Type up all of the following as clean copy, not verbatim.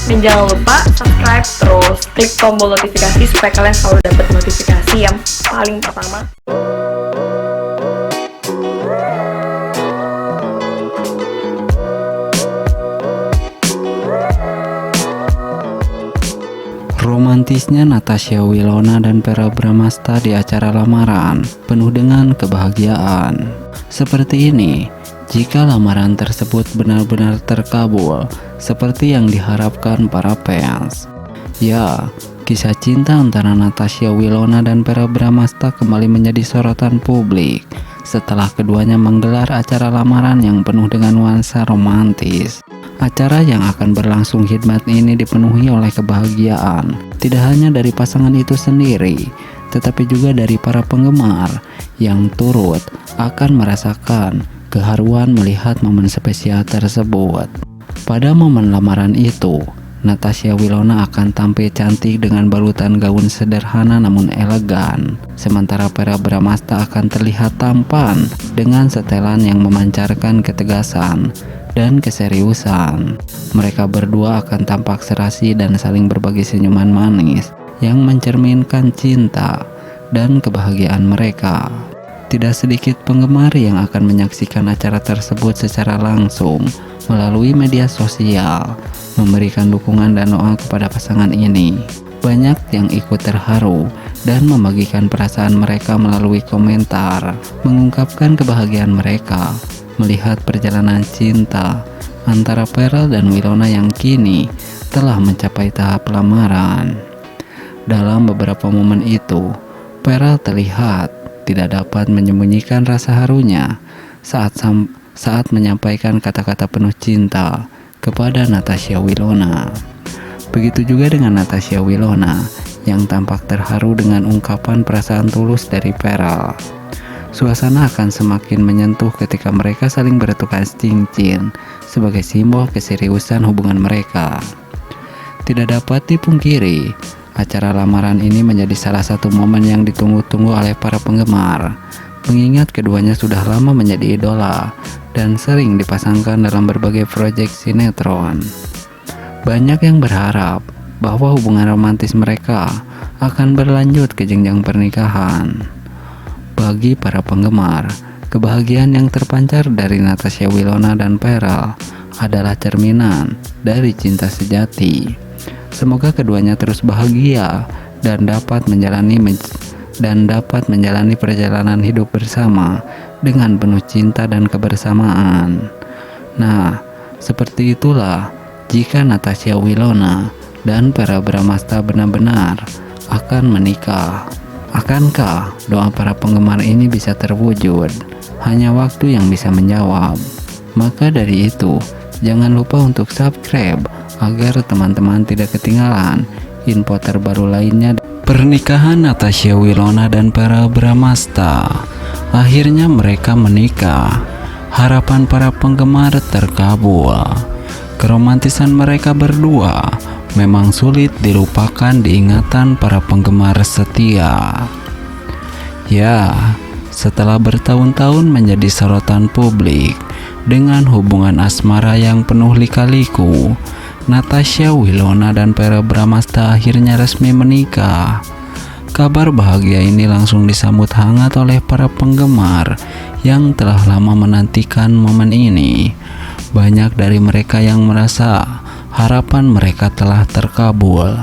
Dan jangan lupa subscribe, terus klik tombol notifikasi supaya kalian selalu dapat notifikasi yang paling pertama. Romantisnya Natasha Wilona dan Verrell Bramasta di acara lamaran penuh dengan kebahagiaan. Seperti ini, jika lamaran tersebut benar-benar terkabul seperti yang diharapkan para fans. Ya, kisah cinta antara Natasha Wilona dan Verrell Bramasta kembali menjadi sorotan publik setelah keduanya menggelar acara lamaran yang penuh dengan nuansa romantis. Acara yang akan berlangsung khidmat ini dipenuhi oleh kebahagiaan, tidak hanya dari pasangan itu sendiri, tetapi juga dari para penggemar yang turut akan merasakan keharuan melihat momen spesial tersebut. Pada momen lamaran itu, Natasha Wilona akan tampil cantik dengan balutan gaun sederhana namun elegan, sementara Verrell Bramasta akan terlihat tampan dengan setelan yang memancarkan ketegasan dan keseriusan. Mereka berdua akan tampak serasi dan saling berbagi senyuman manis yang mencerminkan cinta dan kebahagiaan mereka. Tidak sedikit penggemar yang akan menyaksikan acara tersebut secara langsung melalui media sosial, memberikan dukungan dan doa kepada pasangan ini. Banyak yang ikut terharu dan membagikan perasaan mereka melalui komentar, mengungkapkan kebahagiaan mereka melihat perjalanan cinta antara Verrell dan Wilona yang kini telah mencapai tahap lamaran. Dalam beberapa momen itu, Verrell terlihat tidak dapat menyembunyikan rasa harunya saat menyampaikan kata-kata penuh cinta kepada Natasha Wilona. Begitu juga dengan Natasha Wilona yang tampak terharu dengan ungkapan perasaan tulus dari Verrell. Suasana akan semakin menyentuh ketika mereka saling bertukar cincin sebagai simbol keseriusan hubungan mereka. Tidak dapat dipungkiri, acara lamaran ini menjadi salah satu momen yang ditunggu-tunggu oleh para penggemar, mengingat keduanya sudah lama menjadi idola dan sering dipasangkan dalam berbagai proyek sinetron. Banyak yang berharap bahwa hubungan romantis mereka akan berlanjut ke jenjang pernikahan. Bagi para penggemar, kebahagiaan yang terpancar dari Natasha Wilona dan Verrell adalah cerminan dari cinta sejati. Semoga keduanya terus bahagia dan dapat menjalani perjalanan hidup bersama dengan penuh cinta dan kebersamaan. Nah, seperti itulah jika Natasha Wilona dan Verrell Bramasta benar-benar akan menikah. Akankah doa para penggemar ini bisa terwujud? Hanya waktu yang bisa menjawab. Maka dari itu, jangan lupa untuk subscribe agar teman-teman tidak ketinggalan info terbaru lainnya. Pernikahan Natasha Wilona dan Verrell Bramasta. Akhirnya mereka menikah. Harapan para penggemar terkabul. Keromantisan mereka berdua memang sulit dilupakan di ingatan para penggemar setia. Ya, setelah bertahun-tahun menjadi sorotan publik dengan hubungan asmara yang penuh lika-liku, Natasha Wilona dan Verrell Bramasta akhirnya resmi menikah. Kabar bahagia ini langsung disambut hangat oleh para penggemar yang telah lama menantikan momen ini. Banyak dari mereka yang merasa harapan mereka telah terkabul,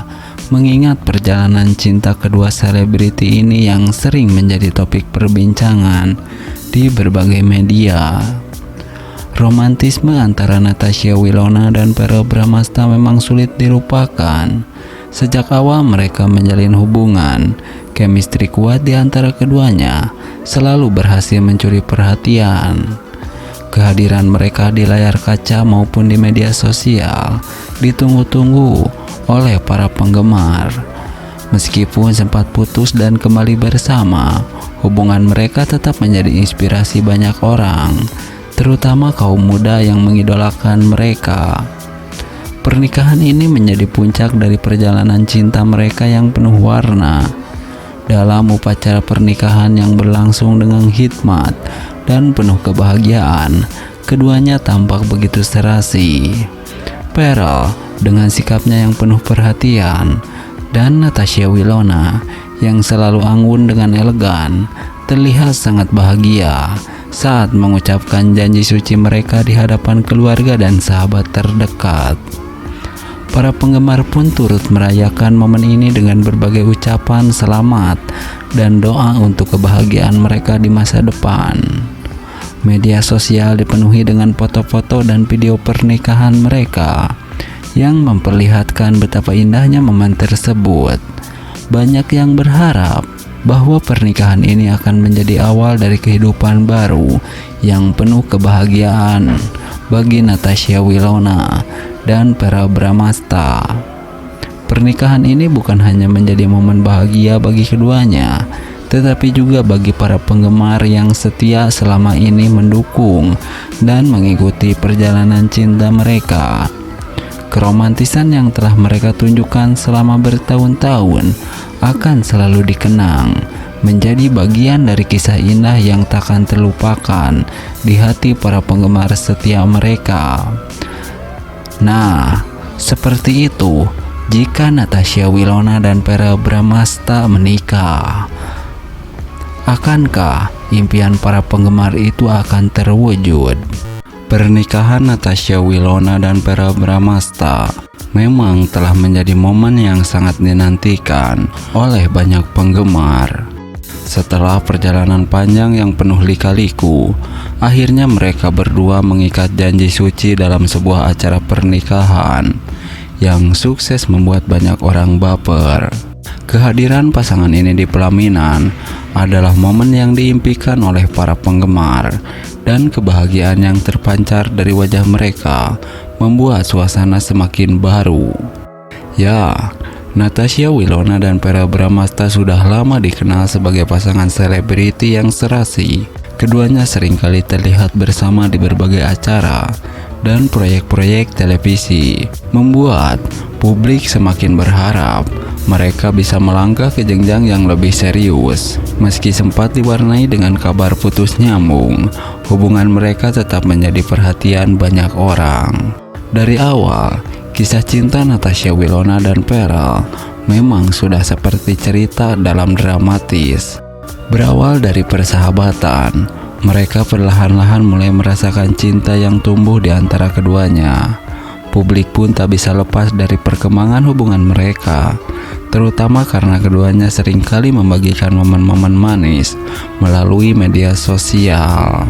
mengingat perjalanan cinta kedua selebriti ini yang sering menjadi topik perbincangan di berbagai media. Romantisme antara Natasha Wilona dan Verrell Bramasta memang sulit dilupakan. Sejak awal mereka menjalin hubungan, chemistry kuat di antara keduanya selalu berhasil mencuri perhatian. Kehadiran mereka di layar kaca maupun di media sosial ditunggu-tunggu oleh para penggemar. Meskipun sempat putus dan kembali bersama, hubungan mereka tetap menjadi inspirasi banyak orang, terutama kaum muda yang mengidolakan mereka. Pernikahan ini menjadi puncak dari perjalanan cinta mereka yang penuh warna. Dalam upacara pernikahan yang berlangsung dengan hikmat dan penuh kebahagiaan, keduanya tampak begitu serasi. Verrell dengan sikapnya yang penuh perhatian, dan Natasha Wilona yang selalu anggun dengan elegan terlihat sangat bahagia saat mengucapkan janji suci mereka di hadapan keluarga dan sahabat terdekat. Para penggemar pun turut merayakan momen ini dengan berbagai ucapan selamat dan doa untuk kebahagiaan mereka di masa depan. Media sosial dipenuhi dengan foto-foto dan video pernikahan mereka yang memperlihatkan betapa indahnya momen tersebut. Banyak yang berharap bahwa pernikahan ini akan menjadi awal dari kehidupan baru yang penuh kebahagiaan bagi Natasha Wilona dan Verrell Bramasta. Pernikahan ini bukan hanya menjadi momen bahagia bagi keduanya, tetapi juga bagi para penggemar yang setia selama ini mendukung dan mengikuti perjalanan cinta mereka. Keromantisan yang telah mereka tunjukkan selama bertahun-tahun akan selalu dikenang, menjadi bagian dari kisah indah yang takkan terlupakan di hati para penggemar setia mereka. Nah, seperti itu jika Natasha Wilona dan Verrell Bramasta menikah. Akankah impian para penggemar itu akan terwujud? Pernikahan Natasha Wilona dan Verrell Bramasta memang telah menjadi momen yang sangat dinantikan oleh banyak penggemar. Setelah perjalanan panjang yang penuh lika-liku, akhirnya mereka berdua mengikat janji suci dalam sebuah acara pernikahan yang sukses membuat banyak orang baper. Kehadiran pasangan ini di pelaminan adalah momen yang diimpikan oleh para penggemar, dan kebahagiaan yang terpancar dari wajah mereka membuat suasana semakin baru. Ya, Natasha Wilona dan Verrell Bramasta sudah lama dikenal sebagai pasangan selebriti yang serasi. Keduanya seringkali terlihat bersama di berbagai acara dan proyek-proyek televisi, membuat publik semakin berharap mereka bisa melangkah ke jenjang yang lebih serius. Meski sempat diwarnai dengan kabar putus nyambung, hubungan mereka tetap menjadi perhatian banyak orang. Dari awal, kisah cinta Natasha Wilona dan Verrell memang sudah seperti cerita dalam dramatis. Berawal dari persahabatan, mereka perlahan-lahan mulai merasakan cinta yang tumbuh di antara keduanya. Publik pun tak bisa lepas dari perkembangan hubungan mereka, terutama karena keduanya seringkali membagikan momen-momen manis melalui media sosial.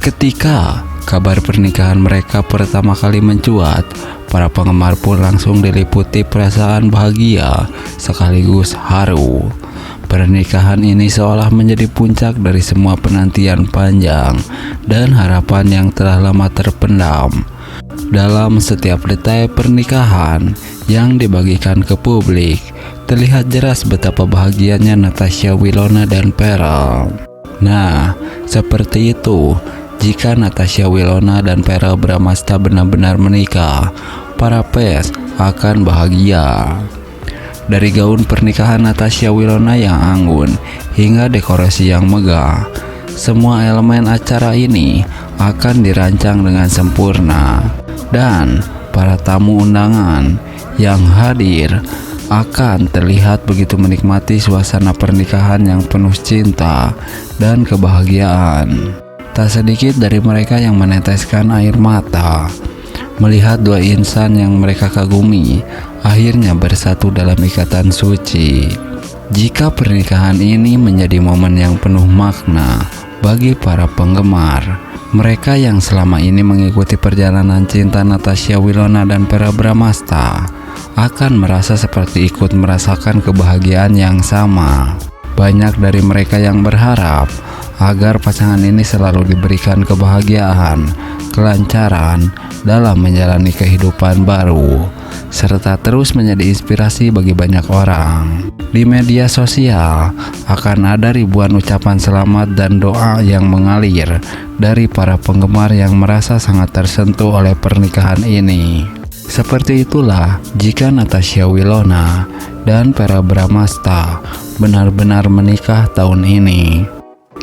Ketika kabar pernikahan mereka pertama kali mencuat, para penggemar pun langsung diliputi perasaan bahagia sekaligus haru. Pernikahan ini seolah menjadi puncak dari semua penantian panjang dan harapan yang telah lama terpendam. Dalam setiap detail pernikahan yang dibagikan ke publik, terlihat jelas betapa bahagianya Natasha Wilona dan Verrell. Nah, seperti itu jika Natasha Wilona dan Verrell Bramasta benar-benar menikah, para fans akan bahagia. Dari gaun pernikahan Natasha Wilona yang anggun hingga dekorasi yang megah, semua elemen acara ini akan dirancang dengan sempurna, dan para tamu undangan yang hadir akan terlihat begitu menikmati suasana pernikahan yang penuh cinta dan kebahagiaan. Tak sedikit dari mereka yang meneteskan air mata melihat dua insan yang mereka kagumi akhirnya bersatu dalam ikatan suci. Jika pernikahan ini menjadi momen yang penuh makna bagi para penggemar, mereka yang selama ini mengikuti perjalanan cinta Natasha Wilona dan Verrell Bramasta akan merasa seperti ikut merasakan kebahagiaan yang sama. Banyak dari mereka yang berharap agar pasangan ini selalu diberikan kebahagiaan, kelancaran dalam menjalani kehidupan baru, serta terus menjadi inspirasi bagi banyak orang. Di media sosial akan ada ribuan ucapan selamat dan doa yang mengalir dari para penggemar yang merasa sangat tersentuh oleh pernikahan ini. Seperti itulah jika Natasha Wilona dan Verrell Bramasta benar-benar menikah tahun ini.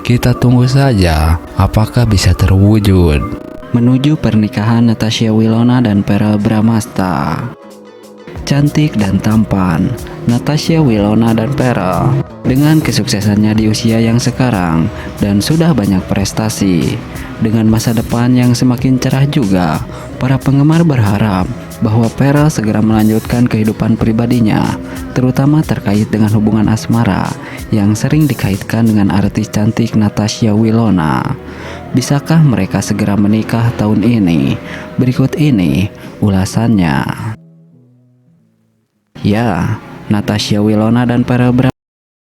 Kita tunggu saja apakah bisa terwujud. Menuju pernikahan Natasha Wilona dan Verrell Bramasta. cantik dan tampan, Natasha Wilona dan Verrell. Dengan kesuksesannya di usia yang sekarang dan sudah banyak prestasi, dengan masa depan yang semakin cerah juga, para penggemar berharap bahwa Verrell segera melanjutkan kehidupan pribadinya, terutama terkait dengan hubungan asmara yang sering dikaitkan dengan artis cantik Natasha Wilona. Bisakah mereka segera menikah tahun ini? Berikut ini ulasannya. Ya, Natasha Wilona dan Verrell